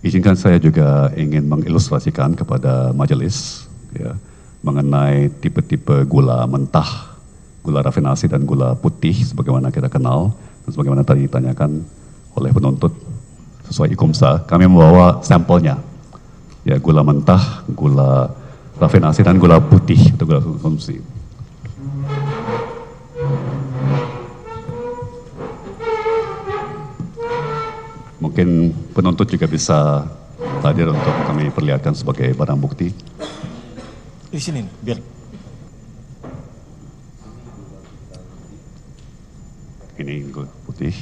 Izinkan saya juga ingin mengilustrasikan kepada majelis ya, mengenai tipe-tipe gula mentah, gula rafinasi dan gula putih sebagaimana kita kenal dan sebagaimana tadi ditanyakan oleh penuntut sesuai IKUMSA. Kami membawa sampelnya ya, gula mentah, gula rafinasi dan gula putih atau gula konsumsi. Mungkin penuntut juga bisa hadir untuk kami perlihatkan sebagai barang bukti. Di sini, biar. Ini gula putih.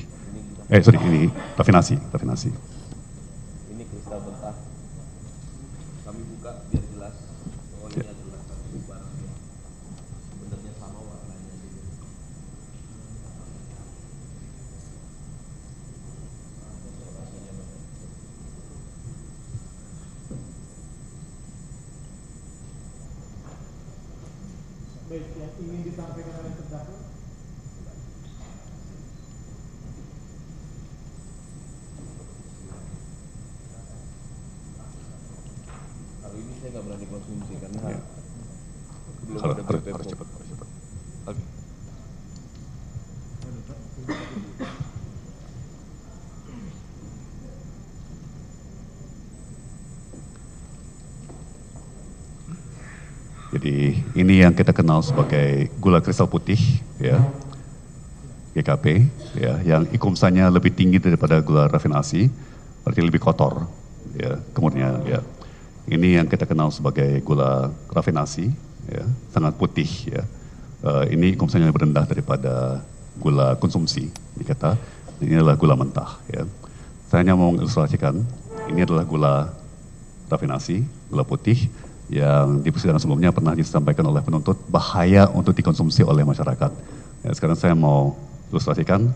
Ini rafinasi. Ini kristal mentah. Kami buka biar jelas. Oh ini adalah satu barang yang sebenarnya sama warnanya juga. Baik, yang ingin disampaikan oleh terdakwa. Kalau ini saya nggak berani konsumsi karena Ya. belum Harus ada cepat. Oke. Jadi ini yang kita kenal sebagai gula kristal putih, ya, GKP, ya, yang IKUMSA-nya lebih tinggi daripada gula rafinasi, berarti lebih kotor, ya, kemudian, ya. Ini yang kita kenal sebagai gula rafinasi, ya, sangat putih, ya. Ini IKUMSA-nya lebih rendah daripada gula konsumsi, dikata. Ini adalah gula mentah, ya. Saya hanya mau mengilustrasikan, ini adalah gula rafinasi, gula putih, yang di persidangan sebelumnya pernah disampaikan oleh penuntut bahaya untuk dikonsumsi oleh masyarakat. Ya, sekarang saya mau ilustrasikan.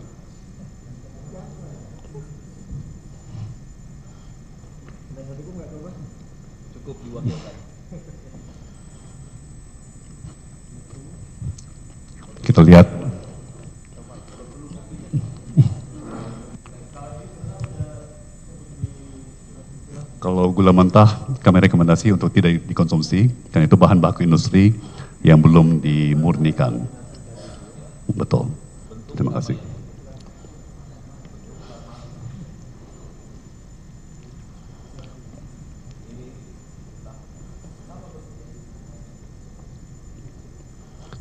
Cukup diwakilkan. Kita lihat. Kalau gula mentah, kami rekomendasi untuk tidak dikonsumsi, karena itu bahan baku industri yang belum dimurnikan. Betul. Terima kasih.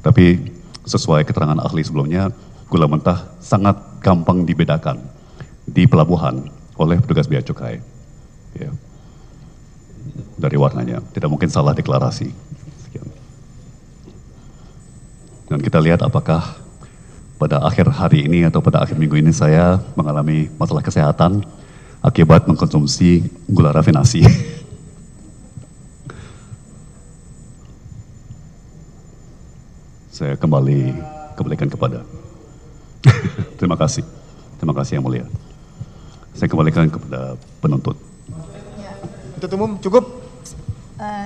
Tapi sesuai keterangan ahli sebelumnya, gula mentah sangat gampang dibedakan di pelabuhan oleh petugas bea cukai. Ya. Dari warnanya, tidak mungkin salah deklarasi. Sekian. Dan kita lihat apakah pada akhir hari ini atau pada akhir minggu ini saya mengalami masalah kesehatan akibat mengkonsumsi gula rafinasi. Saya kembalikan kepada. Terima kasih yang mulia. Saya kembalikan kepada penuntut. Untuk umum cukup?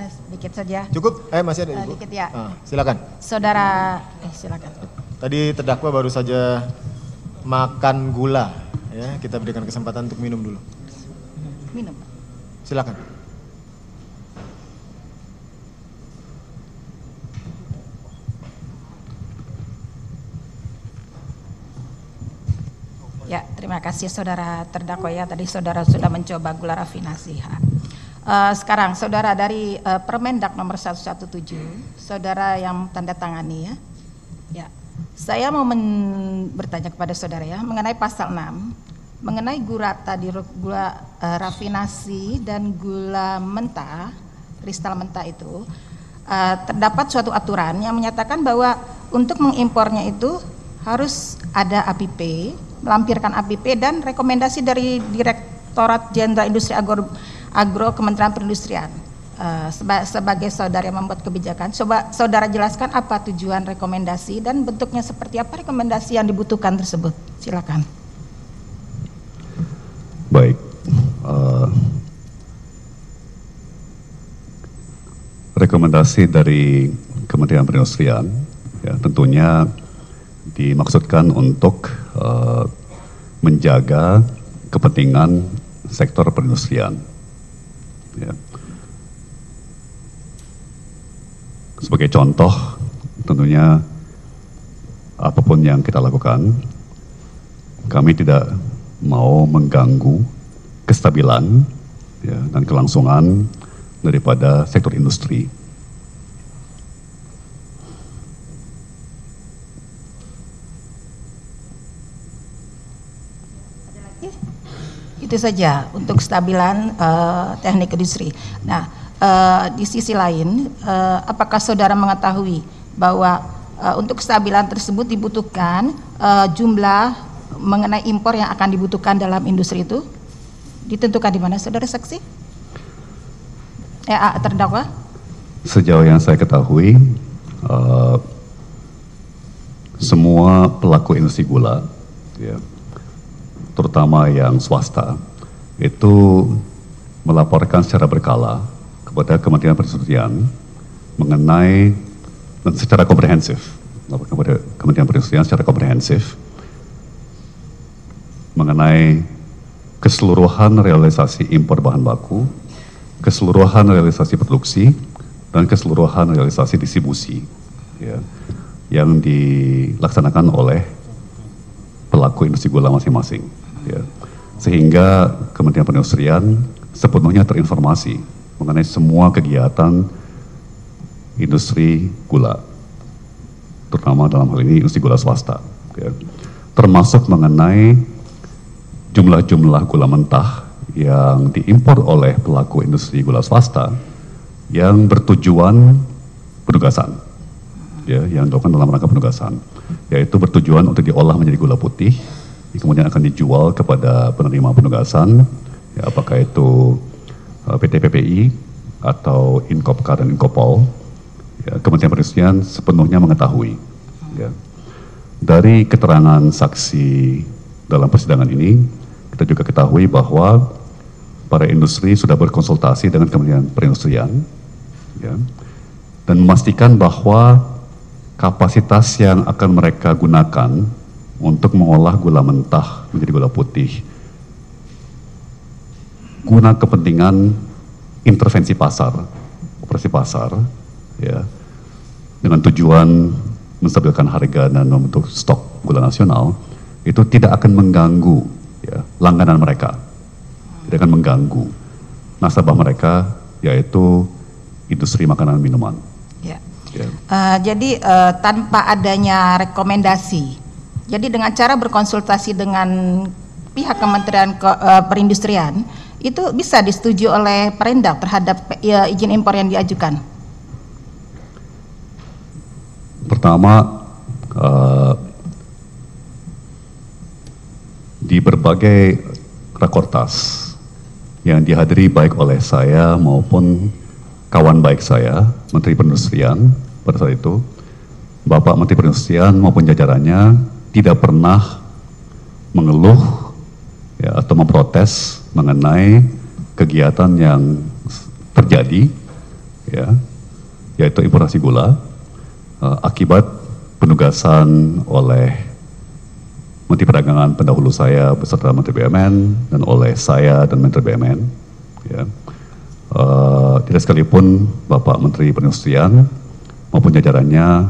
Sedikit saja. Cukup? Masih ada Ibu? Dikit ya. Silakan. Saudara, silakan. Tadi terdakwa baru saja makan gula, ya. Kita berikan kesempatan untuk minum dulu. Minum. Silakan. Ya, terima kasih saudara terdakwa ya. Tadi saudara sudah mencoba gula rafinasi. Sekarang saudara dari Permendak nomor 117, saudara yang tanda tangani ya. Ya, saya mau bertanya kepada saudara ya mengenai pasal 6, mengenai gula tadi gula rafinasi dan gula mentah, kristal mentah itu terdapat suatu aturan yang menyatakan bahwa untuk mengimpornya itu harus ada APP, melampirkan APP dan rekomendasi dari Direktorat Jenderal Industri Agro Kementerian Perindustrian. Sebagai saudara yang membuat kebijakan, coba saudara jelaskan apa tujuan rekomendasi dan bentuknya seperti apa rekomendasi yang dibutuhkan tersebut. Silakan. Baik, rekomendasi dari Kementerian Perindustrian, ya, tentunya dimaksudkan untuk menjaga kepentingan sektor perindustrian. Ya. Sebagai contoh, tentunya apapun yang kita lakukan, kami tidak mau mengganggu kestabilan, ya, dan kelangsungan daripada sektor industri. Itu saja untuk kestabilan teknik industri. Nah, di sisi lain, apakah saudara mengetahui bahwa untuk kestabilan tersebut dibutuhkan jumlah mengenai impor yang akan dibutuhkan dalam industri itu? Ditentukan di mana, saudara saksi? Terdakwa? Sejauh yang saya ketahui, semua pelaku industri gula, ya, terutama yang swasta, itu melaporkan secara berkala kepada Kementerian Perindustrian mengenai dan secara komprehensif, kepada Kementerian Perindustrian secara komprehensif mengenai keseluruhan realisasi impor bahan baku, keseluruhan realisasi produksi, dan keseluruhan realisasi distribusi, ya, yang dilaksanakan oleh pelaku industri gula masing-masing. Ya. Sehingga Kementerian Perindustrian sepenuhnya terinformasi mengenai semua kegiatan industri gula, terutama dalam hal ini industri gula swasta, ya. Termasuk mengenai jumlah-jumlah gula mentah yang diimpor oleh pelaku industri gula swasta yang bertujuan penugasan, ya, yang dilakukan dalam rangka penugasan, yaitu bertujuan untuk diolah menjadi gula putih, kemudian akan dijual kepada penerima penugasan, ya, apakah itu PT PPI atau Inkopkar dan Inkopol. Ya, Kementerian Perindustrian sepenuhnya mengetahui. Ya. Dari keterangan saksi dalam persidangan ini, kita juga ketahui bahwa para industri sudah berkonsultasi dengan Kementerian Perindustrian, ya, dan memastikan bahwa kapasitas yang akan mereka gunakan untuk mengolah gula mentah menjadi gula putih guna kepentingan intervensi pasar, operasi pasar, ya, dengan tujuan menstabilkan harga dan membentuk stok gula nasional, itu tidak akan mengganggu, ya, langganan mereka, tidak akan mengganggu nasabah mereka, yaitu industri makanan dan minuman. Ya. Ya. Jadi tanpa adanya rekomendasi, jadi dengan cara berkonsultasi dengan pihak Kementerian Perindustrian, itu bisa disetujui oleh Perindak terhadap izin impor yang diajukan? Pertama, di berbagai rakortas yang dihadiri baik oleh saya maupun kawan baik saya, Menteri Perindustrian pada saat itu, Bapak Menteri Perindustrian maupun jajarannya tidak pernah mengeluh, ya, atau memprotes mengenai kegiatan yang terjadi, ya, yaitu importasi gula akibat penugasan oleh Menteri Perdagangan pendahulu saya beserta Menteri BUMN dan oleh saya dan Menteri BUMN, ya. Tidak sekalipun Bapak Menteri Perindustrian maupun jajarannya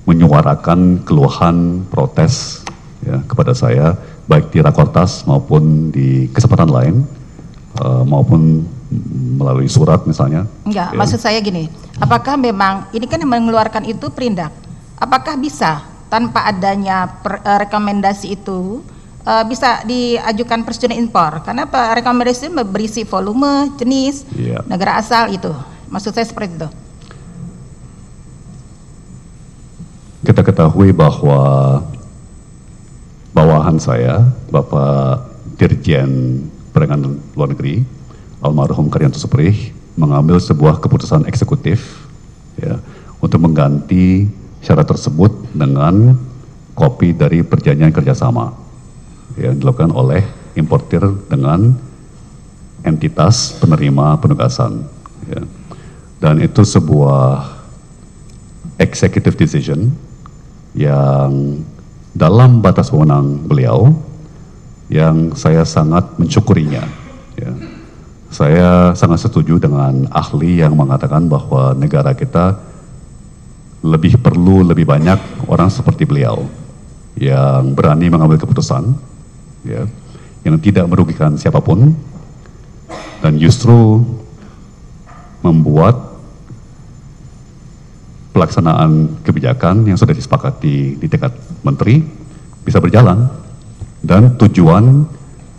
menyuarakan keluhan protes, ya, kepada saya baik di rakortas maupun di kesempatan lain, maupun melalui surat misalnya. Enggak, ya. maksud saya gini, apakah memang ini kan yang mengeluarkan itu Perindak, apakah bisa tanpa adanya rekomendasi itu bisa diajukan persetujuan impor? Karena rekomendasi berisi volume, jenis, ya, negara asal itu, maksud saya seperti itu. Kita ketahui bahwa bawahan saya, Bapak Dirjen Perdagangan Luar Negeri, almarhum Karyanto Suprih, mengambil sebuah keputusan eksekutif, ya, untuk mengganti syarat tersebut dengan kopi dari perjanjian kerjasama yang dilakukan oleh importir dengan entitas penerima penugasan, ya. Dan itu sebuah executive decision yang dalam batas wewenang beliau, yang saya sangat mensyukurinya. Ya. Saya sangat setuju dengan ahli yang mengatakan bahwa negara kita lebih perlu lebih banyak orang seperti beliau yang berani mengambil keputusan, ya, yang tidak merugikan siapapun dan justru membuat pelaksanaan kebijakan yang sudah disepakati di tingkat menteri bisa berjalan dan tujuan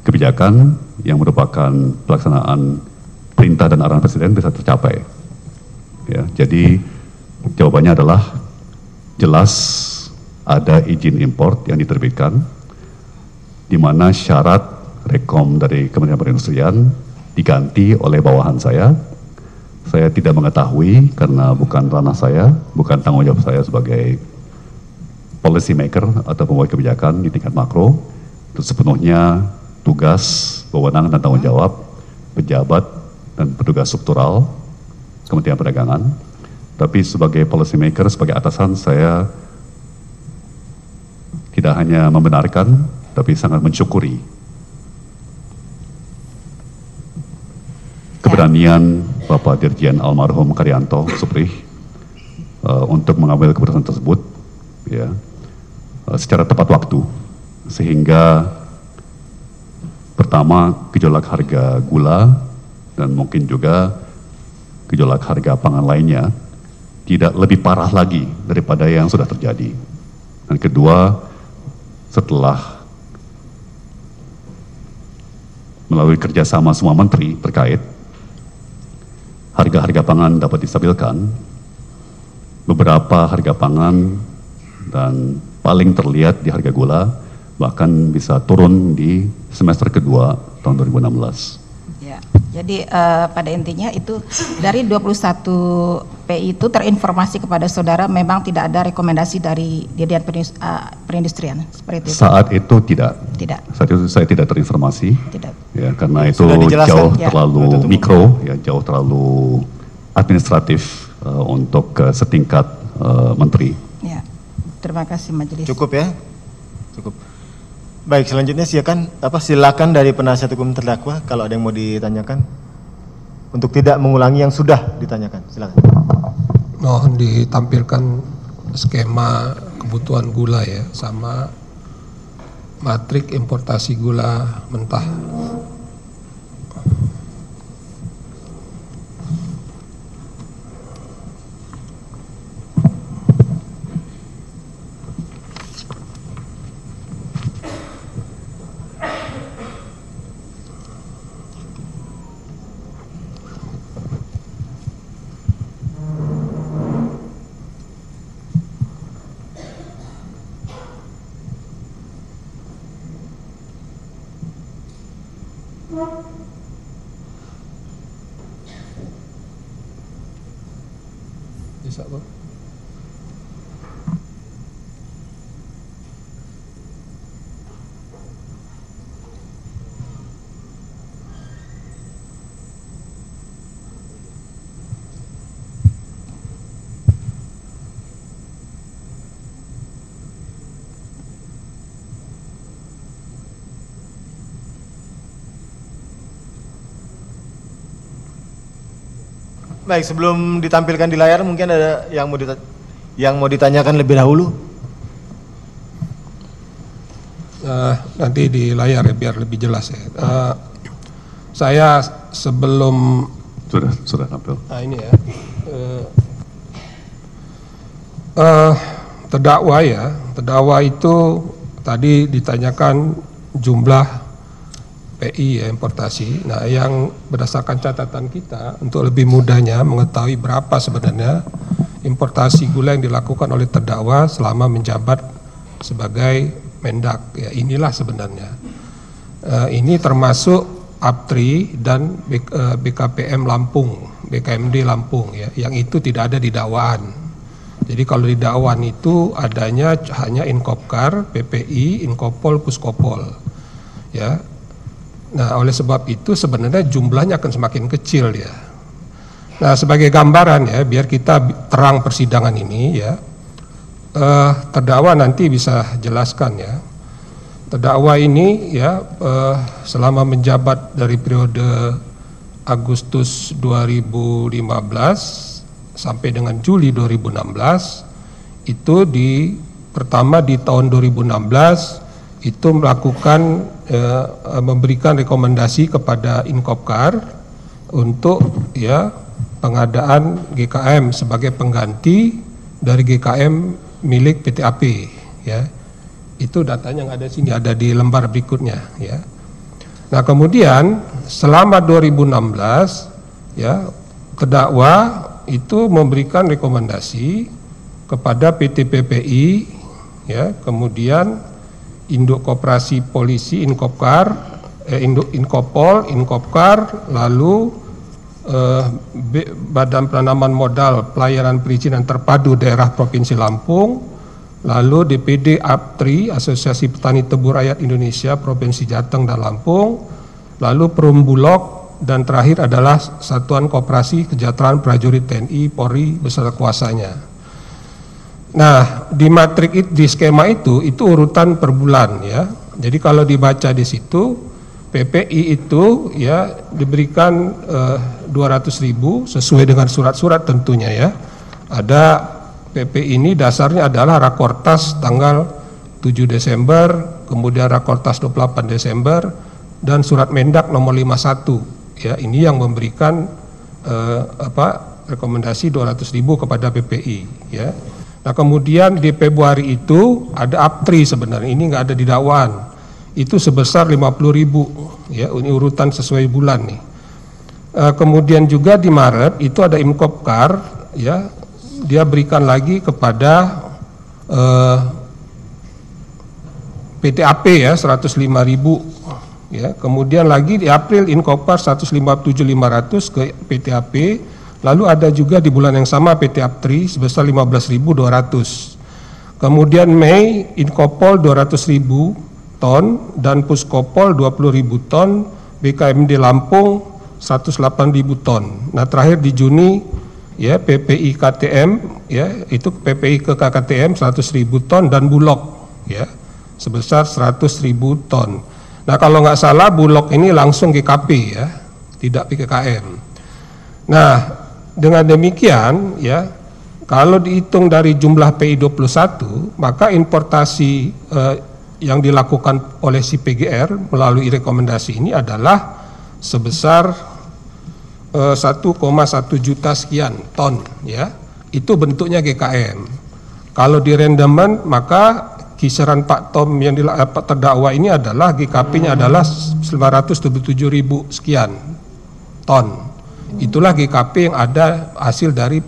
kebijakan yang merupakan pelaksanaan perintah dan arahan presiden bisa tercapai. Ya, jadi jawabannya adalah jelas ada izin import yang diterbitkan di mana syarat rekom dari Kementerian Perindustrian diganti oleh bawahan saya. Saya tidak mengetahui karena bukan ranah saya, bukan tanggung jawab saya sebagai policy maker atau pembuat kebijakan di tingkat makro. Itu sepenuhnya tugas, wewenang dan tanggung jawab pejabat dan petugas struktural Kementerian Perdagangan. Tapi sebagai policy maker, sebagai atasan, saya tidak hanya membenarkan, tapi sangat mensyukuri keberanian Bapak Dirjen almarhum Karyanto Suprih untuk mengambil keputusan tersebut, ya, secara tepat waktu, sehingga pertama gejolak harga gula dan mungkin juga gejolak harga pangan lainnya tidak lebih parah lagi daripada yang sudah terjadi. Dan kedua, setelah melalui kerjasama semua menteri terkait, harga-harga pangan dapat distabilkan. Beberapa harga pangan dan paling terlihat di harga gula bahkan bisa turun di semester kedua tahun 2016. Ya, jadi pada intinya itu dari 21 PI itu terinformasi kepada saudara memang tidak ada rekomendasi dari Dirjen Perindustrian seperti itu. Saat itu tidak. Tidak. Saat itu saya tidak terinformasi. Tidak. Ya, karena itu Sudah dijelaskan? jauh Ya. terlalu mikro, ya, jauh terlalu administratif untuk setingkat menteri. Ya. Terima kasih majelis. Cukup ya? Cukup. Baik, selanjutnya silakan dari penasihat hukum terdakwa kalau ada yang mau ditanyakan. Untuk tidak mengulangi yang sudah ditanyakan, silakan. Mohon ditampilkan skema kebutuhan gula ya, sama matrik importasi gula mentah. Bisa, Pak? Baik, sebelum ditampilkan di layar mungkin ada yang mau ditanyakan lebih dahulu. Nanti di layar ya biar lebih jelas ya. Saya sebelum Sudah tampil. ini ya, terdakwa itu tadi ditanyakan jumlah PI ya, importasi. Nah, yang berdasarkan catatan kita untuk lebih mudahnya mengetahui berapa sebenarnya importasi gula yang dilakukan oleh terdakwa selama menjabat sebagai Mendak. Ya, inilah sebenarnya. Ini termasuk APTRI dan BKPM Lampung, BKMD Lampung ya, yang itu tidak ada di dakwaan. Jadi kalau di dakwaan itu adanya hanya Inkopkar, PPI, Inkopol, Puskopol. Ya. Nah, oleh sebab itu sebenarnya jumlahnya akan semakin kecil ya. Nah, sebagai gambaran ya, biar kita terang persidangan ini ya, terdakwa nanti bisa jelaskan ya. Terdakwa ini ya selama menjabat dari periode Agustus 2015 sampai dengan Juli 2016 itu pertama di tahun 2016 itu melakukan memberikan rekomendasi kepada Inkopkar untuk ya pengadaan GKM sebagai pengganti dari GKM milik PTAP ya. Itu datanya yang ada sini, ada di lembar berikutnya ya. Nah, kemudian selama 2016 ya terdakwa itu memberikan rekomendasi kepada PT PPI ya, kemudian Induk Koperasi Polisi Inkopkar, Inkopol, Inkopkar, lalu Badan Penanaman Modal Pelayanan Perizinan Terpadu Daerah Provinsi Lampung, lalu DPD APTRI Asosiasi Petani Tebu Rakyat Indonesia Provinsi Jateng dan Lampung, lalu Perumbulok, dan terakhir adalah Satuan Koperasi Kesejahteraan Prajurit TNI Polri beserta kuasanya. Nah, di matrik di skema itu urutan per bulan ya. Jadi kalau dibaca di situ PPI itu ya diberikan 200.000 sesuai dengan surat-surat tentunya ya. Ada PPI ini dasarnya adalah Rakortas tanggal 7 Desember, kemudian Rakortas 28 Desember dan surat Mendak nomor 51 ya. Ini yang memberikan rekomendasi 200.000 kepada PPI ya. Nah, kemudian di Februari itu ada APTRI sebenarnya, ini nggak ada di dakwaan. Itu sebesar 50.000 ya, ini urutan sesuai bulan nih. Kemudian juga di Maret itu ada Inkopkar ya, dia berikan lagi kepada PTAP ya 105.000 ya. Kemudian lagi di April Inkopkar 157.500 ke PTAP. Lalu ada juga di bulan yang sama PT APTRI sebesar 15.200. Kemudian Mei Inkopol 200.000 ton dan Puskopol 20.000 ton, BKMD Lampung 108.000 ton. Nah, terakhir di Juni ya PPI KTM ya, itu PPI ke KKTM 100.000 ton dan Bulog ya sebesar 100.000 ton. Nah, kalau nggak salah Bulog ini langsung GKP ya, tidak PKKM. Nah, dengan demikian ya, kalau dihitung dari jumlah PI 21, maka importasi yang dilakukan oleh si PGR melalui rekomendasi ini adalah sebesar 1,1 juta sekian ton ya. Itu bentuknya GKM. Kalau di rendemen maka kisaran Pak Tom yang terdakwa ini adalah GKP-nya adalah 977.000 sekian ton. Itulah GKP yang ada hasil dari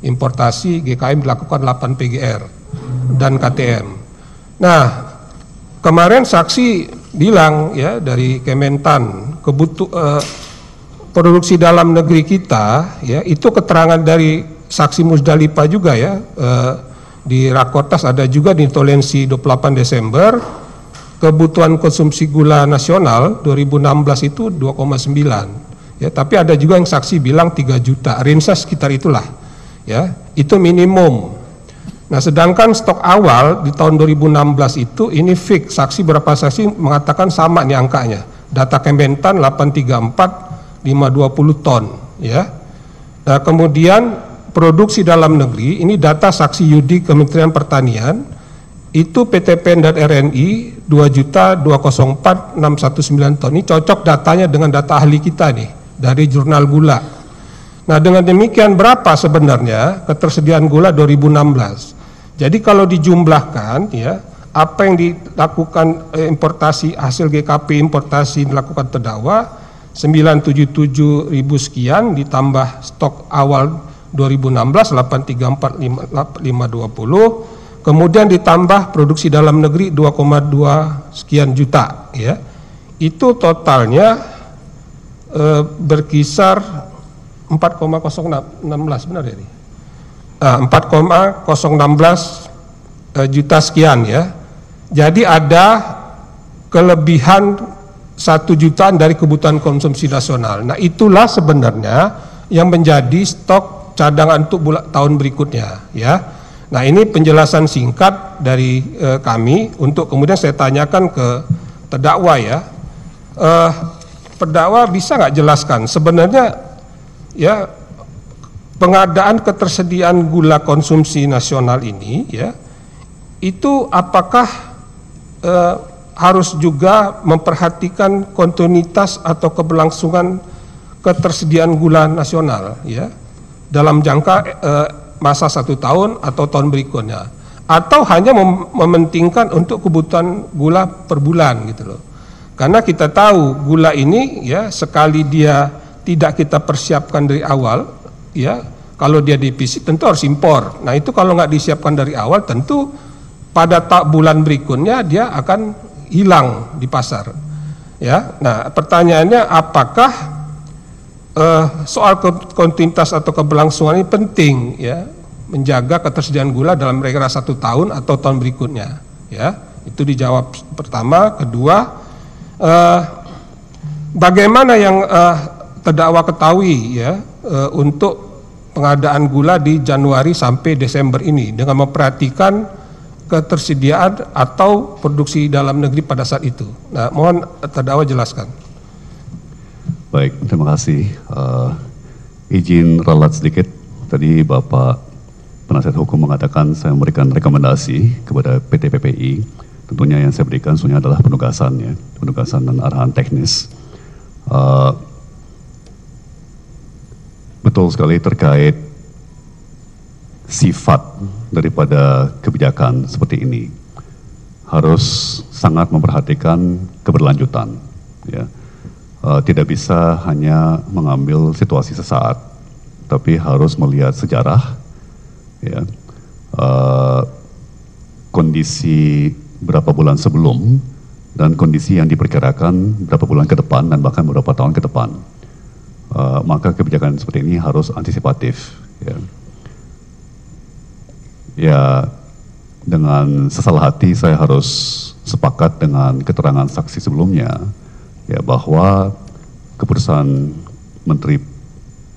importasi GKM dilakukan 8 PGR dan KTM. Nah, kemarin saksi bilang ya dari Kementan produksi dalam negeri kita ya, itu keterangan dari saksi Musdalifah juga ya, di Rakortas ada juga di Tolensi 28 Desember kebutuhan konsumsi gula nasional 2016 itu 2,9 ya, tapi ada juga yang saksi bilang 3 juta, range sekitar itulah ya, itu minimum. Nah, sedangkan stok awal di tahun 2016 itu ini fix, saksi berapa saksi mengatakan sama nih angkanya, data Kementan 834 520 ton ya. Nah, kemudian produksi dalam negeri ini data saksi Yudi Kementerian Pertanian itu PTPN dan RNI 2.204.619 ton. Ini cocok datanya dengan data ahli kita nih dari jurnal gula. Nah, dengan demikian berapa sebenarnya ketersediaan gula 2016? Jadi kalau dijumlahkan ya, apa yang dilakukan importasi hasil GKP importasi dilakukan terdakwa 977.000 sekian ditambah stok awal 2016 834.520, kemudian ditambah produksi dalam negeri 2,2 sekian juta ya. Itu totalnya berkisar 4,016 benar ya? 4,016 juta sekian ya. Jadi ada kelebihan 1 jutaan dari kebutuhan konsumsi nasional. Nah, itulah sebenarnya yang menjadi stok cadangan untuk tahun berikutnya, ya. Nah, ini penjelasan singkat dari kami untuk kemudian saya tanyakan ke terdakwa, ya. Terdakwa bisa nggak jelaskan sebenarnya, ya, pengadaan ketersediaan gula konsumsi nasional ini, ya, itu apakah harus juga memperhatikan kontinuitas atau keberlangsungan ketersediaan gula nasional, ya, dalam jangka masa 1 tahun atau tahun berikutnya, atau hanya mementingkan untuk kebutuhan gula per bulan, gitu loh. Karena kita tahu gula ini, ya, sekali dia tidak kita persiapkan dari awal, ya, kalau dia defisit tentu harus impor. Nah, itu kalau nggak disiapkan dari awal tentu pada bulan berikutnya dia akan hilang di pasar, ya. Nah, pertanyaannya apakah soal kontinuitas atau keberlangsungan ini penting, ya, menjaga ketersediaan gula dalam kira-kira 1 tahun atau tahun berikutnya, ya. Itu dijawab pertama. Kedua, bagaimana yang terdakwa ketahui, ya, untuk pengadaan gula di Januari sampai Desember ini dengan memperhatikan ketersediaan atau produksi dalam negeri pada saat itu. Nah, mohon terdakwa jelaskan. Baik, terima kasih. Izin ralat sedikit. Tadi Bapak penasihat hukum mengatakan saya memberikan rekomendasi kepada PT PPI. Tentunya yang saya berikan sebenarnya adalah penugasan, ya, penugasan dan arahan teknis. Betul sekali terkait sifat daripada kebijakan seperti ini harus sangat memperhatikan keberlanjutan, ya. Tidak bisa hanya mengambil situasi sesaat, tapi harus melihat sejarah, ya, kondisi berapa bulan sebelum dan kondisi yang diperkirakan berapa bulan ke depan dan bahkan beberapa tahun ke depan. Maka kebijakan seperti ini harus antisipatif, ya. Ya, dengan sesalah hati saya harus sepakat dengan keterangan saksi sebelumnya, ya, bahwa keputusan Menteri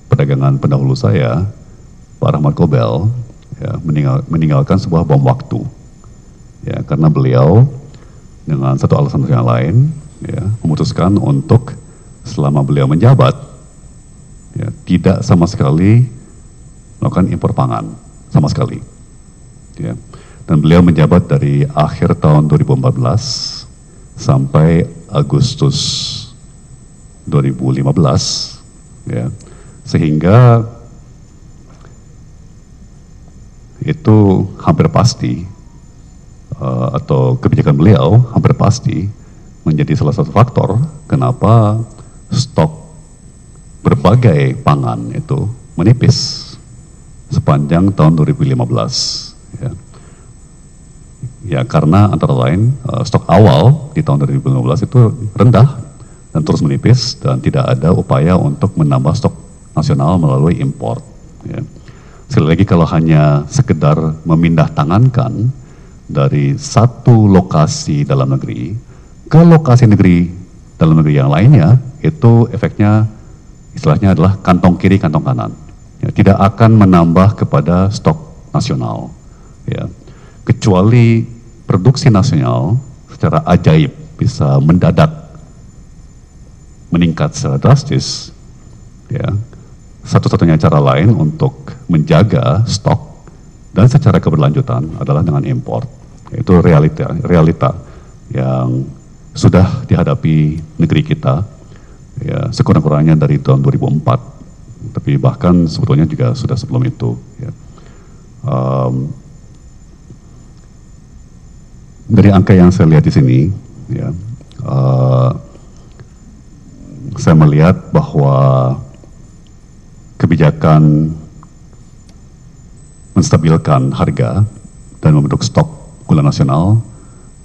Perdagangan pendahulu saya, Pak Rahmat Gobel, ya, meninggalkan sebuah bom waktu, ya, karena beliau dengan satu alasan yang lain, ya, memutuskan untuk selama beliau menjabat, ya, tidak sama sekali melakukan impor pangan sama sekali. Ya. Dan beliau menjabat dari akhir tahun 2014 sampai Agustus 2015, ya, sehingga itu hampir pasti atau kebijakan beliau hampir pasti menjadi salah satu faktor kenapa stok berbagai pangan itu menipis sepanjang tahun 2015. Ya, karena antara lain stok awal di tahun 2015 itu rendah dan terus menipis dan tidak ada upaya untuk menambah stok nasional melalui impor, ya. Sekali lagi, kalau hanya sekedar memindah tangankan dari satu lokasi dalam negeri ke lokasi negeri dalam negeri yang lainnya, itu efeknya istilahnya adalah kantong kiri kantong kanan, ya, tidak akan menambah kepada stok nasional, ya. Kecuali produksi nasional secara ajaib bisa mendadak meningkat secara drastis, ya, satu-satunya cara lain untuk menjaga stok dan secara keberlanjutan adalah dengan impor. Itu realita yang sudah dihadapi negeri kita, ya, sekurang-kurangnya dari tahun 2004, tapi bahkan sebetulnya juga sudah sebelum itu, ya. Dari angka yang saya lihat di sini, ya, saya melihat bahwa kebijakan menstabilkan harga dan membentuk stok gula nasional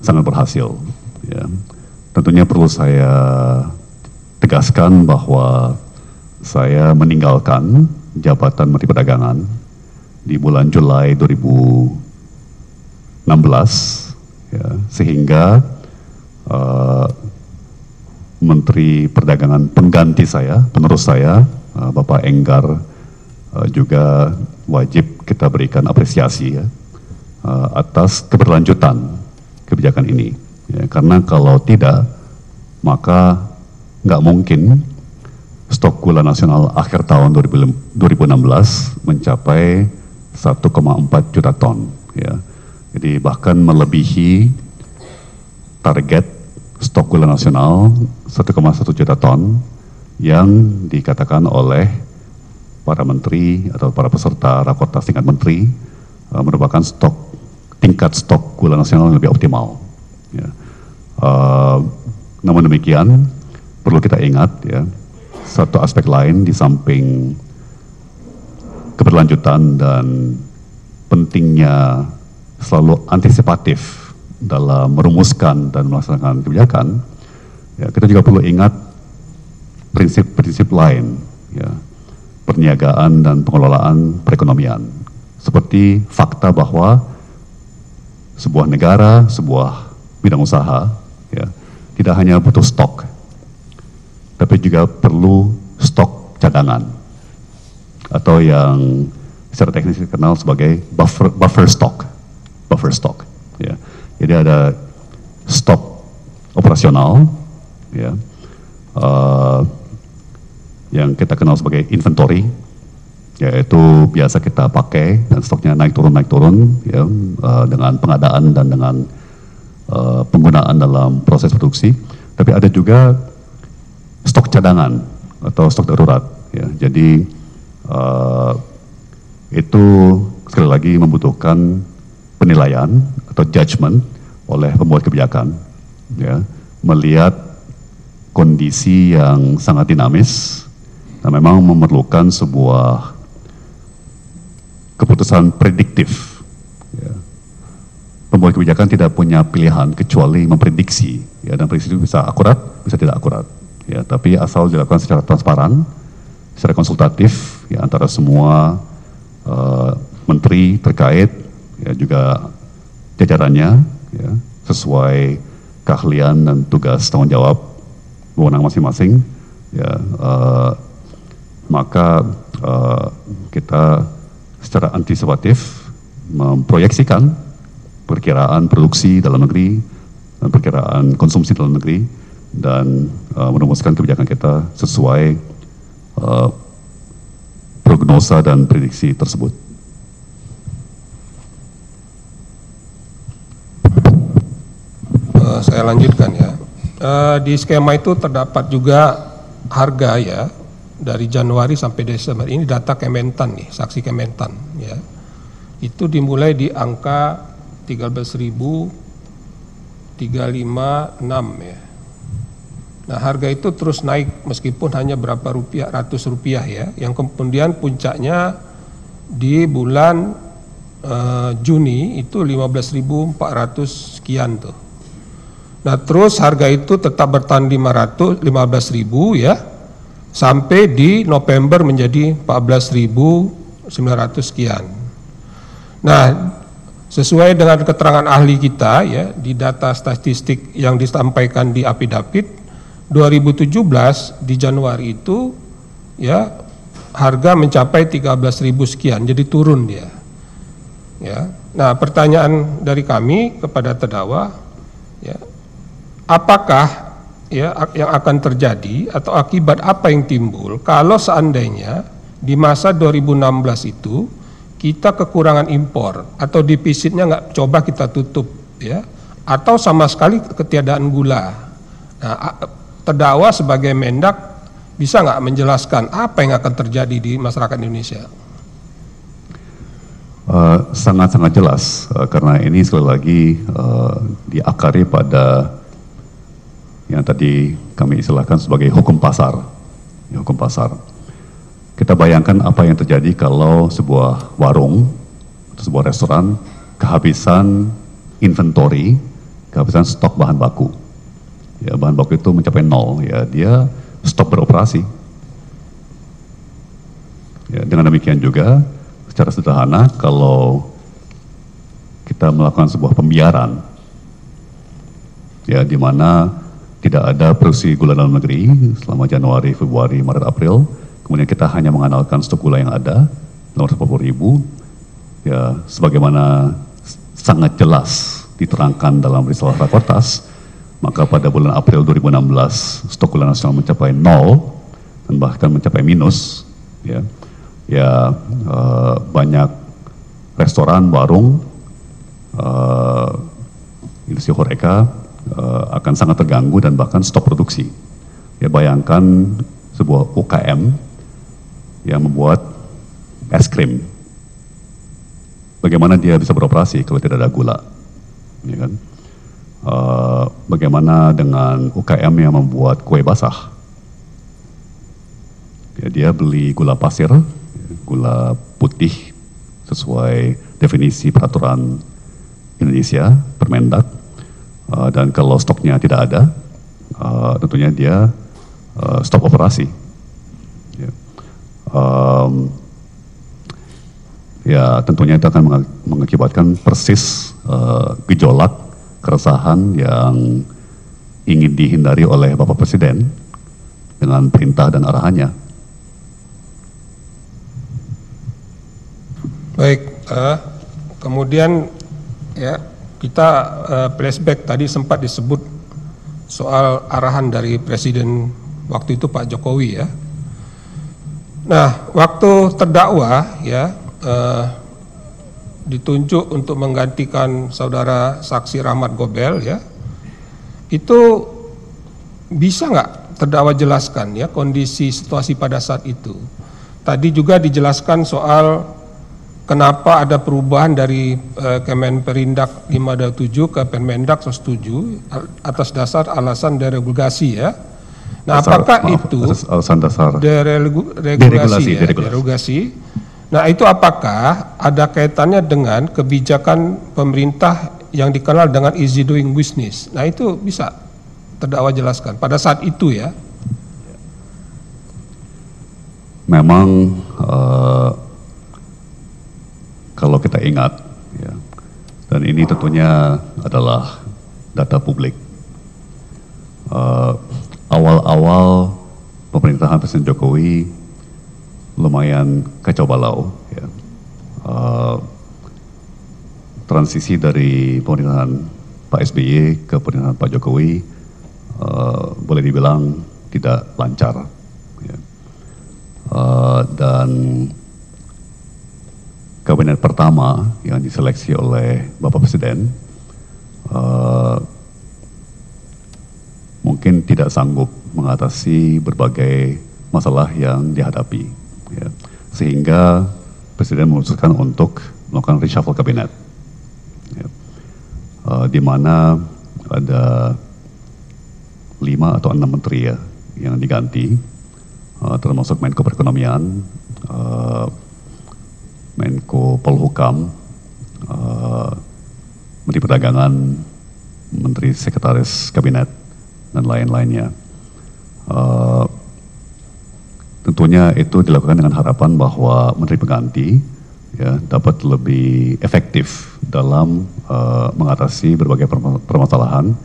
sangat berhasil, ya. Tentunya perlu saya tegaskan bahwa saya meninggalkan jabatan Menteri Perdagangan di bulan Juli 2016, ya, sehingga Menteri Perdagangan pengganti saya, penerus saya, Bapak Enggar, juga wajib kita berikan apresiasi ya, atas keberlanjutan kebijakan ini. Ya, karena kalau tidak, maka nggak mungkin stok gula nasional akhir tahun 2016 mencapai 1,4 juta ton. Ya. Jadi bahkan melebihi target stok gula nasional 1,1 juta ton yang dikatakan oleh para menteri atau para peserta rakortas tingkat menteri merupakan tingkat stok gula nasional yang lebih optimal. Ya. Namun demikian perlu kita ingat ya, satu aspek lain di samping keberlanjutan dan pentingnya selalu antisipatif dalam merumuskan dan melaksanakan kebijakan, ya, kita juga perlu ingat prinsip-prinsip lain, ya, perniagaan dan pengelolaan perekonomian, seperti fakta bahwa sebuah negara, sebuah bidang usaha, ya, tidak hanya butuh stok, tapi juga perlu stok cadangan, atau yang secara teknis dikenal sebagai buffer stock, ya. Jadi ada stok operasional, ya, yang kita kenal sebagai inventory, yaitu biasa kita pakai dan stoknya naik turun, ya, dengan pengadaan dan dengan penggunaan dalam proses produksi. Tapi ada juga stok cadangan atau stok darurat, ya. Jadi itu sekali lagi membutuhkan penilaian atau judgment oleh pembuat kebijakan, ya, melihat kondisi yang sangat dinamis dan memang memerlukan sebuah keputusan prediktif. Ya. Pembuat kebijakan tidak punya pilihan kecuali memprediksi, ya, dan prediksi itu bisa akurat, bisa tidak akurat, ya, tapi asal dilakukan secara transparan, secara konsultatif, ya, antara semua menteri terkait, ya, juga jajarannya, ya, sesuai keahlian dan tugas tanggung jawab wewenang masing-masing, ya, maka kita secara antisipatif memproyeksikan perkiraan produksi dalam negeri dan perkiraan konsumsi dalam negeri dan merumuskan kebijakan kita sesuai prognosa dan prediksi tersebut. Saya lanjutkan ya. Di skema itu terdapat juga harga ya dari Januari sampai Desember. Ini data Kementan nih, saksi Kementan ya. Itu dimulai di angka 13.356 ya. Nah, harga itu terus naik meskipun hanya berapa rupiah, ratus rupiah ya. Yang kemudian puncaknya di bulan Juni itu 15.400 sekian tuh. Nah, terus harga itu tetap bertahan 15.000 ya, sampai di November menjadi 14.900 sekian. Nah, sesuai dengan keterangan ahli kita ya, di data statistik yang disampaikan di Apidapid, 2017 di Januari itu ya harga mencapai 13.000 sekian, jadi turun dia. Ya. Nah, pertanyaan dari kami kepada terdakwa ya, apakah ya yang akan terjadi atau akibat apa yang timbul kalau seandainya di masa 2016 itu kita kekurangan impor atau defisitnya nggak coba kita tutup ya, atau sama sekali ketiadaan gula. Nah, terdakwa sebagai Mendak bisa nggak menjelaskan apa yang akan terjadi di masyarakat Indonesia? Sangat-sangat jelas, karena ini sekali lagi diakari pada yang tadi kami istilahkan sebagai hukum pasar. Ya, hukum pasar. Kita bayangkan apa yang terjadi kalau sebuah warung, atau sebuah restoran kehabisan inventory, kehabisan stok bahan baku. Ya, bahan baku itu mencapai 0, ya, dia stop beroperasi. Ya, dengan demikian juga, secara sederhana, kalau kita melakukan sebuah pembiaran, ya, di mana tidak ada produksi gula dalam negeri selama Januari, Februari, Maret, April. Kemudian kita hanya mengandalkan stok gula yang ada, 140.000. Ya, sebagaimana sangat jelas diterangkan dalam risalah Rakortas, maka pada bulan April 2016 stok gula nasional mencapai 0 dan bahkan mencapai minus. Banyak restoran, warung, industri horeca akan sangat terganggu dan bahkan stop produksi. Ya, bayangkan sebuah UKM yang membuat es krim, bagaimana dia bisa beroperasi kalau tidak ada gula, ya kan? Bagaimana dengan UKM yang membuat kue basah? Ya, dia beli gula pasir, gula putih sesuai definisi peraturan Indonesia, Permendak, dan kalau stoknya tidak ada, tentunya dia stop operasi. Ya, tentunya itu akan mengakibatkan persis gejolak, keresahan yang ingin dihindari oleh Bapak Presiden dengan perintah dan arahannya. Baik, kemudian ya kita flashback tadi sempat disebut soal arahan dari Presiden waktu itu Pak Jokowi ya. Nah, waktu terdakwa ya ditunjuk untuk menggantikan saudara saksi Rahmat Gobel ya, itu bisa nggak terdakwa jelaskan ya kondisi situasi pada saat itu? Tadi juga dijelaskan soal kenapa ada perubahan dari Kemenperindak 527 ke Permendak 107 atas dasar alasan deregulasi ya. Nah, apakah itu alasan dasar deregulasi? Nah, itu apakah ada kaitannya dengan kebijakan pemerintah yang dikenal dengan easy doing business? Nah, itu bisa terdakwa jelaskan pada saat itu ya. Memang kalau kita ingat, ya, dan ini tentunya adalah data publik. Awal-awal pemerintahan Presiden Jokowi lumayan kacau balau. Ya. Transisi dari pemerintahan Pak SBY ke pemerintahan Pak Jokowi boleh dibilang tidak lancar. Ya. Dan kabinet pertama yang diseleksi oleh Bapak Presiden mungkin tidak sanggup mengatasi berbagai masalah yang dihadapi, ya. Sehingga Presiden memutuskan untuk melakukan reshuffle kabinet, ya. Di mana ada 5 atau 6 menteri ya yang diganti, termasuk Menko Perekonomian, Menko Polhukam, Menteri Perdagangan, Menteri Sekretaris Kabinet, dan lain-lainnya. Tentunya itu dilakukan dengan harapan bahwa Menteri Pengganti ya, dapat lebih efektif dalam mengatasi berbagai permasalahan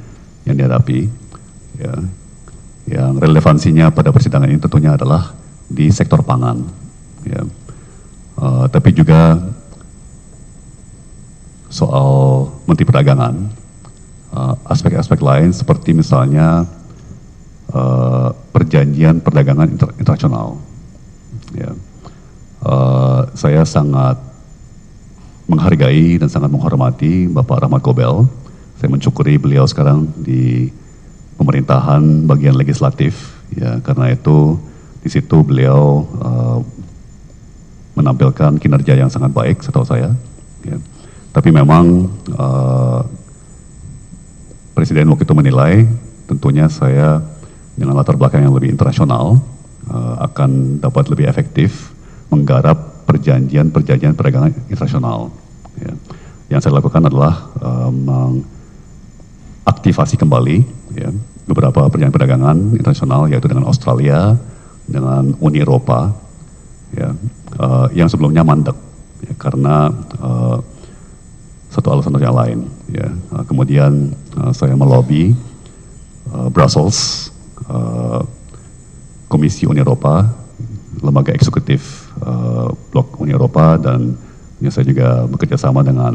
yang dihadapi. Ya, yang relevansinya pada persidangan ini tentunya adalah di sektor pangan. Ya. Tapi juga soal Menteri Perdagangan, aspek-aspek lain seperti misalnya perjanjian perdagangan internasional. Ya. Saya sangat menghargai dan sangat menghormati Bapak Rahmat Gobel. Saya mencukuri beliau sekarang di pemerintahan bagian legislatif, ya, karena itu di situ beliau menampilkan kinerja yang sangat baik setahu saya. Ya. Tapi memang Presiden waktu itu menilai tentunya saya dengan latar belakang yang lebih internasional akan dapat lebih efektif menggarap perjanjian perdagangan internasional. Ya. Yang saya lakukan adalah mengaktifasi kembali ya, beberapa perjanjian perdagangan internasional, yaitu dengan Australia, dengan Uni Eropa, ya, yang sebelumnya mandek ya, karena satu alasan atau yang lain. Ya. Kemudian saya melobi Brussels, Komisi Uni Eropa, lembaga eksekutif Blok Uni Eropa, dan saya juga bekerja sama dengan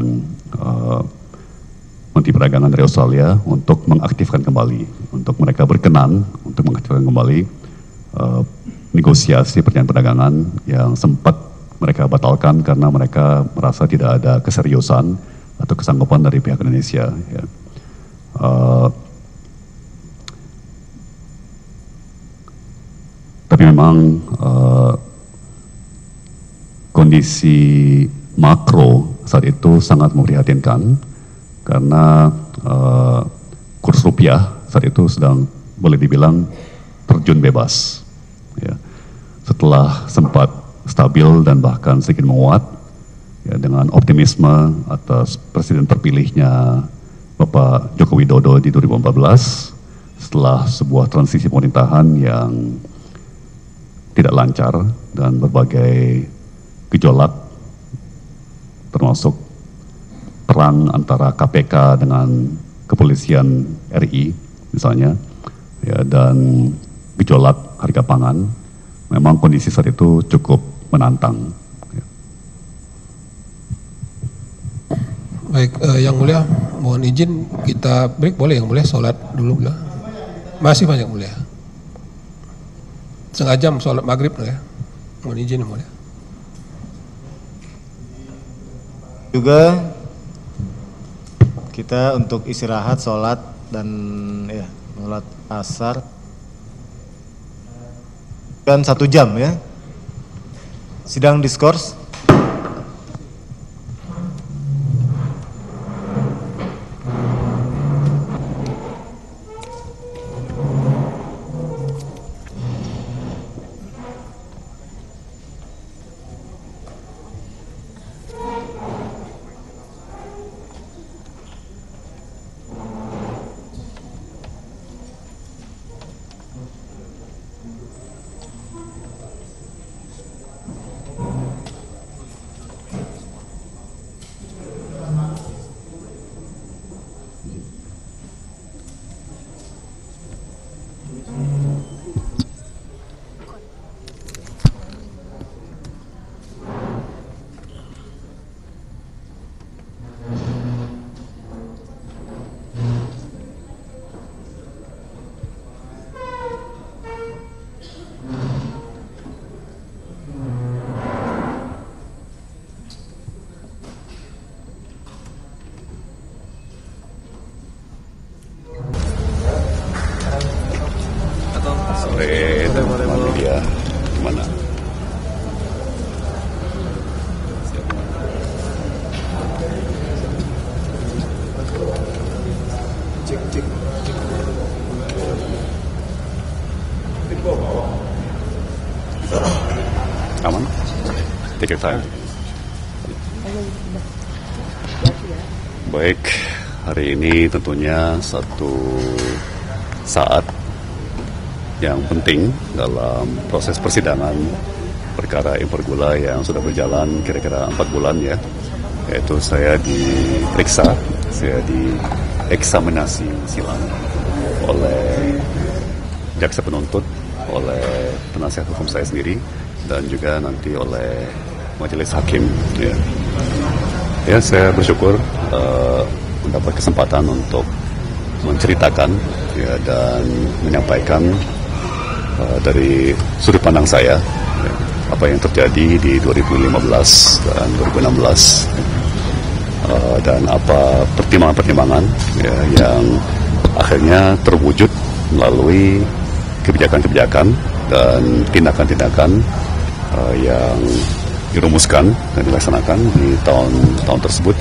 Menteri Perdagangan dari Australia untuk mengaktifkan kembali, untuk mereka berkenan untuk mengaktifkan kembali negosiasi perjanjian perdagangan yang sempat mereka batalkan karena mereka merasa tidak ada keseriusan atau kesanggupan dari pihak Indonesia. Ya. Tapi memang kondisi makro saat itu sangat memprihatinkan karena kurs rupiah saat itu sedang boleh dibilang terjun bebas. Ya. Setelah sempat stabil dan bahkan sedikit menguat, ya, dengan optimisme atas presiden terpilihnya Bapak Joko Widodo di 2014, setelah sebuah transisi pemerintahan yang tidak lancar dan berbagai gejolak, termasuk perang antara KPK dengan kepolisian RI misalnya, ya, dan gejolak harga pangan, memang kondisi saat itu cukup menantang. Ya. Baik, Yang Mulia, mohon izin kita break, boleh Yang Mulia, sholat dulu lah. Masih banyak Mulia. Setengah jam sholat maghrib ya. Mohon izin Yang Mulia. Juga kita untuk istirahat, sholat, dan ya sholat asar dan 1 jam ya. Sidang diskurs. Sore teman-teman media, gimana? Cek. Aman? Take your time. Baik, hari ini tentunya satu saat yang penting dalam proses persidangan perkara impor gula yang sudah berjalan kira-kira 4 bulan ya, yaitu saya diperiksa, saya dieksaminasi silang oleh jaksa penuntut, oleh penasihat hukum saya sendiri, dan juga nanti oleh majelis hakim. Ya, saya bersyukur mendapat kesempatan untuk menceritakan ya, dan menyampaikan dari sudut pandang saya ya, apa yang terjadi di 2015 dan 2016 dan apa pertimbangan-pertimbangan ya, yang akhirnya terwujud melalui kebijakan-kebijakan dan tindakan-tindakan yang dirumuskan dan dilaksanakan di tahun tersebut.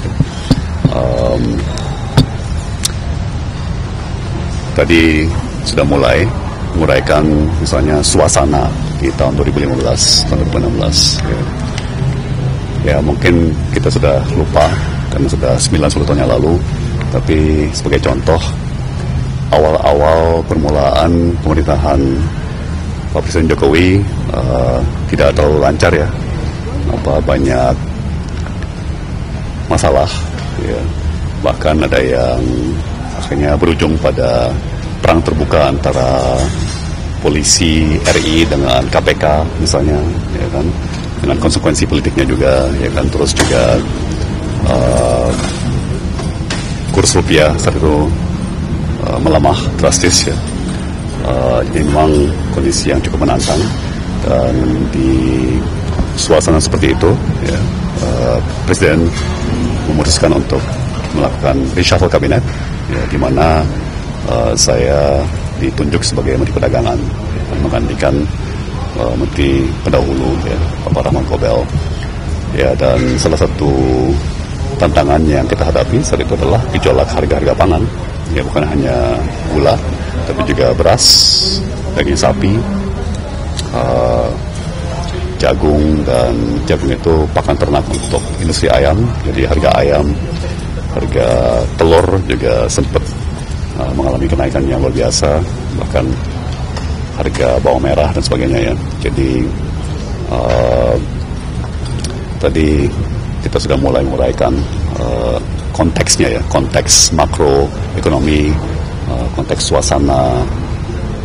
Tadi sudah mulai menguraikan misalnya suasana di tahun 2015, tahun 2016. Ya mungkin kita sudah lupa karena sudah 9-10 tahun yang lalu, tapi sebagai contoh awal-awal permulaan pemerintahan Pak Presiden Jokowi tidak terlalu lancar ya, banyak masalah ya, bahkan ada yang akhirnya berujung pada perang terbuka antara polisi RI dengan KPK misalnya, ya kan, dengan konsekuensi politiknya juga, ya kan, terus juga kurs rupiah saat itu melemah drastis ya. Jadi memang kondisi yang cukup menantang, dan di suasana seperti itu ya, Presiden memutuskan untuk melakukan reshuffle kabinet ya, di mana saya ditunjuk sebagai Menteri Perdagangan dan menggantikan Menteri pendahulu ya, Bapak Rahman Kobel ya. Dan salah satu tantangan yang kita hadapi saat itu adalah gejolak harga-harga pangan ya, bukan hanya gula tapi juga beras, daging sapi, jagung, dan jagung itu pakan ternak untuk industri ayam. Jadi harga ayam, harga telur juga sempat mengalami kenaikan yang luar biasa, bahkan harga bawang merah dan sebagainya ya. Jadi tadi kita sudah mulai menguraikan konteksnya ya, konteks makroekonomi, konteks suasana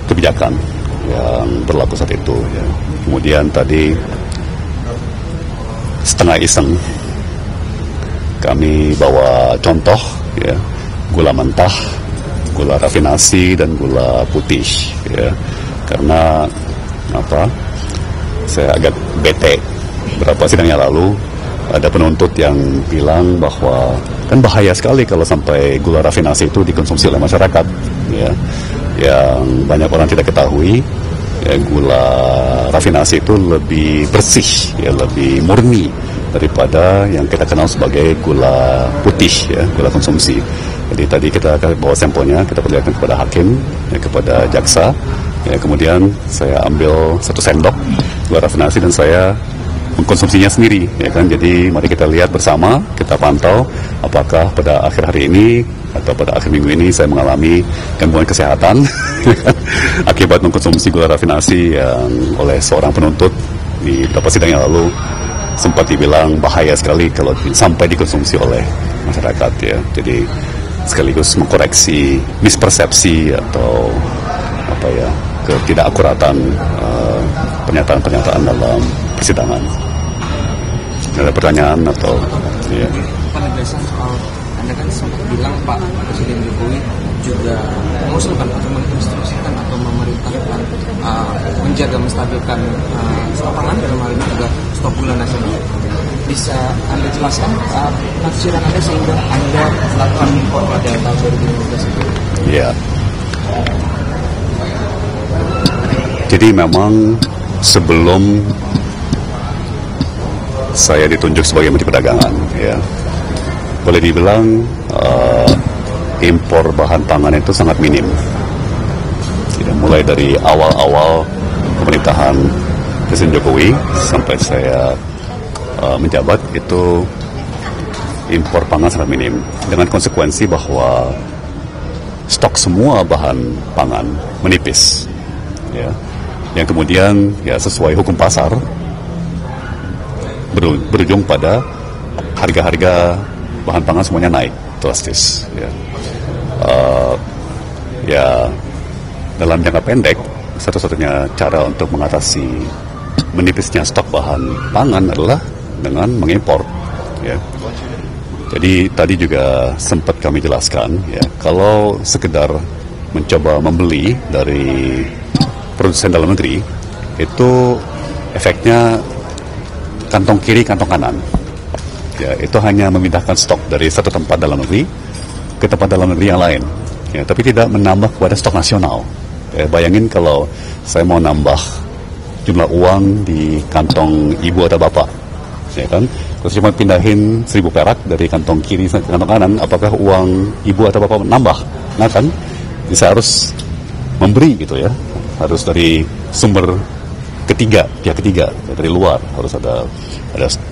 kebijakan yang berlaku saat itu ya. Kemudian tadi setengah iseng kami bawa contoh ya, gula mentah, gula rafinasi, dan gula putih ya. Karena apa, saya agak bete beberapa sidang yang lalu ada penuntut yang bilang bahwa kan bahaya sekali kalau sampai gula rafinasi itu dikonsumsi oleh masyarakat ya. Yang banyak orang tidak ketahui ya, gula rafinasi itu lebih bersih ya, lebih murni daripada yang kita kenal sebagai gula putih ya, gula konsumsi. Jadi tadi kita akan bawa sampelnya, kita perlihatkan kepada hakim ya, kepada jaksa ya, kemudian saya ambil 1 sendok gula rafinasi dan saya mengkonsumsinya sendiri ya kan. Jadi mari kita lihat bersama, kita pantau apakah pada akhir hari ini atau pada akhir minggu ini saya mengalami gangguan kesehatan akibat mengkonsumsi gula rafinasi yang oleh seorang penuntut di beberapa sidang yang lalu sempat dibilang bahaya sekali kalau sampai dikonsumsi oleh masyarakat ya. Jadi sekaligus mengkoreksi mispersepsi atau apa ya, ketidakakuratan pernyataan-pernyataan dalam persidangan. Ada pertanyaan atau ya? Penegasan soal Anda kan sempat bilang Pak Presiden Jokowi juga mengusulkan atau menginstruksikan atau memerintahkan menjaga menstabilkan stok pangan dalam hal ini juga stok gula nasional. Bisa Anda jelaskan penafsiran Anda sehingga Anda melakukan impor pada tahun 2015 itu? Ya. Jadi memang sebelum saya ditunjuk sebagai Menteri Perdagangan ya, boleh dibilang impor bahan pangan itu sangat minim ya, mulai dari awal-awal pemerintahan Presiden Jokowi sampai saya menjabat itu impor pangan sangat minim, dengan konsekuensi bahwa stok semua bahan pangan menipis ya, yang kemudian ya sesuai hukum pasar berujung pada harga-harga bahan pangan semuanya naik drastis ya. Ya dalam jangka pendek satu-satunya cara untuk mengatasi menipisnya stok bahan pangan adalah dengan mengimpor ya. Jadi tadi juga sempat kami jelaskan ya, kalau sekedar mencoba membeli dari produsen dalam negeri itu efeknya kantong kiri kantong kanan ya, itu hanya memindahkan stok dari satu tempat dalam negeri ke tempat dalam negeri yang lain ya, tapi tidak menambah kepada stok nasional ya. Bayangin kalau saya mau nambah jumlah uang di kantong ibu atau bapak ya kan, kalau cuma pindahin 1.000 perak dari kantong kiri ke kantong kanan, apakah uang ibu atau bapak nambah? Nah kan, bisa harus memberi gitu ya, harus dari sumber ketiga, pihak ketiga dari luar, harus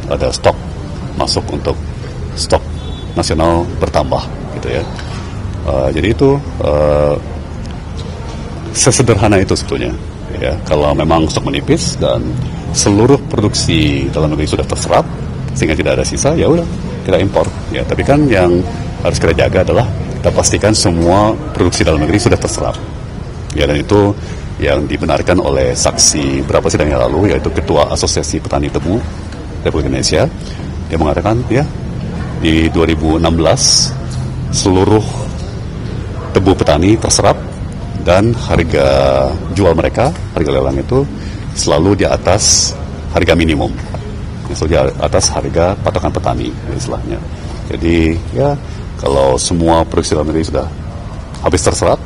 ada stok masuk untuk stok nasional bertambah gitu ya. Jadi itu sesederhana itu sebetulnya ya. Kalau memang stok menipis dan seluruh produksi dalam negeri sudah terserap sehingga tidak ada sisa, ya udah kita impor ya. Tapi kan yang harus kita jaga adalah kita pastikan semua produksi dalam negeri sudah terserap. Ya, dan itu yang dibenarkan oleh saksi berapa sidang yang lalu, yaitu Ketua Asosiasi Petani Tebu Republik Indonesia. Dia mengatakan ya di 2016 seluruh tebu petani terserap dan harga jual mereka, harga lelang itu selalu di atas harga minimum, selalu di atas harga patokan petani istilahnya. Jadi ya kalau semua produksi dalam negeri sudah habis terserap,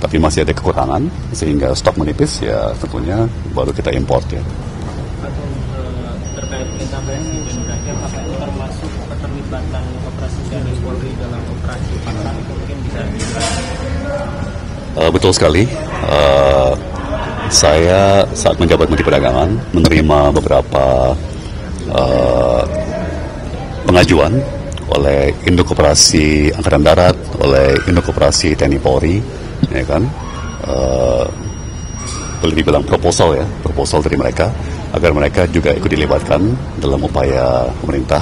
tapi masih ada kekurangan sehingga stok menipis, ya tentunya baru kita import ya. Terkait perintah BNI dan terakhir, apakah itu termasuk keterlibatan operasi dari Polri dalam operasi pasar itu mungkin bisa dijelaskan? Betul sekali. Saya saat menjabat Menteri Perdagangan menerima beberapa pengajuan oleh Induk Operasi Angkatan Darat, oleh Induk Operasi TNI Polri, ya kan, boleh dibilang proposal dari mereka agar mereka juga ikut dilibatkan dalam upaya pemerintah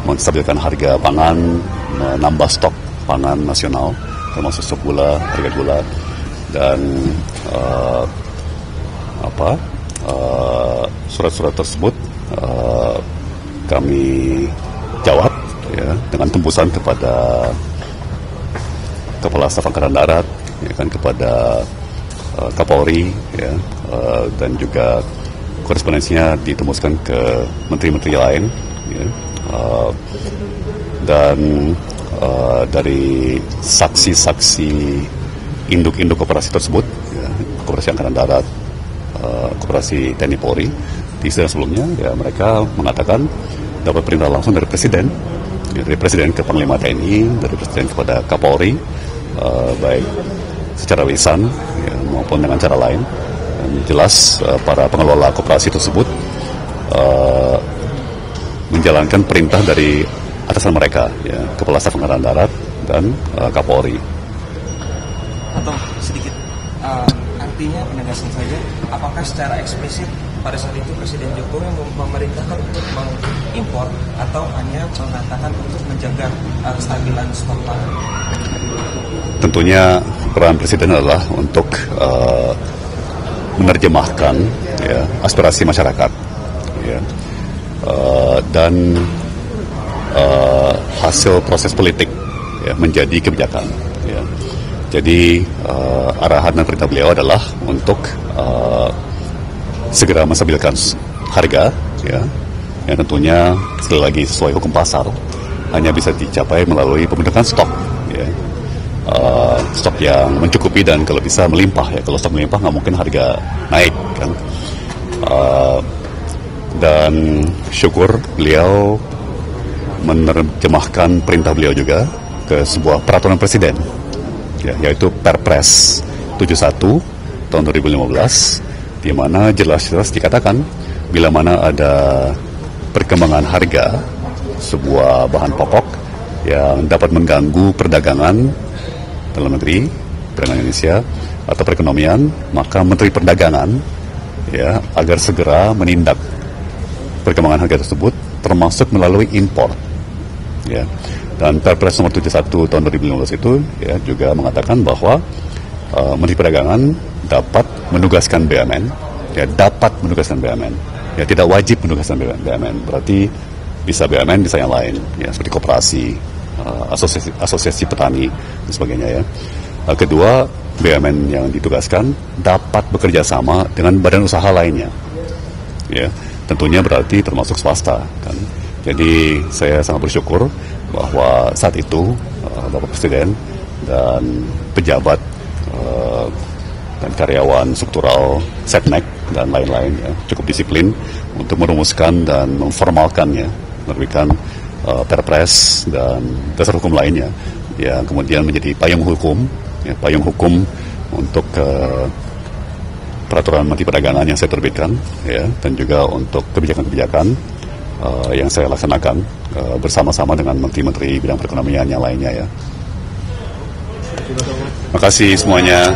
menstabilkan harga pangan, menambah stok pangan nasional, termasuk stok gula, harga gula, dan surat-surat tersebut kami jawab ya dengan tembusan kepada Kepala Staf Angkatan Darat, ya kan, kepada Kapolri, ya, dan juga korespondensinya ditembuskan ke menteri-menteri lain, ya, dan dari saksi-saksi induk-induk koperasi tersebut, ya, Koperasi Angkatan Darat, Koperasi TNI Polri, di sidang sebelumnya, ya, mereka mengatakan dapat perintah langsung dari Presiden, ya, dari Presiden ke Panglima TNI, dari Presiden kepada Kapolri, baik secara lisan ya, maupun dengan cara lain. Dan jelas para pengelola koperasi tersebut menjalankan perintah dari atasan mereka, ya, Kepala Staf Angkatan Darat dan Kapolri. Atau sedikit artinya penegasan saja, apakah secara eksplisit pada saat itu Presiden Jokowi memerintahkan untuk mengimpor atau hanya mengatakan untuk menjaga kestabilan stok pangan? Tentunya peran Presiden adalah untuk menerjemahkan, ya, aspirasi masyarakat, ya, dan hasil proses politik, ya, menjadi kebijakan. Ya. Jadi arahan dan perintah beliau adalah untuk segera menstabilkan harga, ya, yang tentunya sekali lagi sesuai hukum pasar hanya bisa dicapai melalui pembentukan stok, ya. Stok yang mencukupi dan kalau bisa melimpah, ya. Kalau stok melimpah nggak mungkin harga naik, kan. Dan syukur beliau menerjemahkan perintah beliau juga ke sebuah peraturan presiden, ya, yaitu Perpres 71 tahun 2015, di mana jelas-jelas dikatakan bila mana ada perkembangan harga sebuah bahan pokok yang dapat mengganggu perdagangan dalam negeri, perdagangan Indonesia atau perekonomian, maka Menteri Perdagangan, ya, agar segera menindak perkembangan harga tersebut, termasuk melalui impor, ya. Dan Perpres nomor 71 tahun 2015 itu, ya, juga mengatakan bahwa Menteri Perdagangan dapat menugaskan BUMN, ya, dapat menugaskan BUMN, ya, tidak wajib menugaskan BUMN, berarti bisa BUMN, bisa yang lain, ya, seperti koperasi, asosiasi petani dan sebagainya, ya. Kedua, BUMN yang ditugaskan dapat bekerja sama dengan badan usaha lainnya, ya, tentunya berarti termasuk swasta, kan. Jadi saya sangat bersyukur bahwa saat itu Bapak Presiden dan pejabat dan karyawan struktural Setnek dan lain-lain, ya, cukup disiplin untuk merumuskan dan memformalkannya, menerbitkan Perpres dan dasar hukum lainnya yang kemudian menjadi payung hukum, ya, payung hukum untuk peraturan Menteri Perdagangan yang saya terbitkan, ya, dan juga untuk kebijakan-kebijakan yang saya laksanakan bersama-sama dengan menteri-menteri bidang perekonomian yang lainnya, ya. Terima kasih semuanya.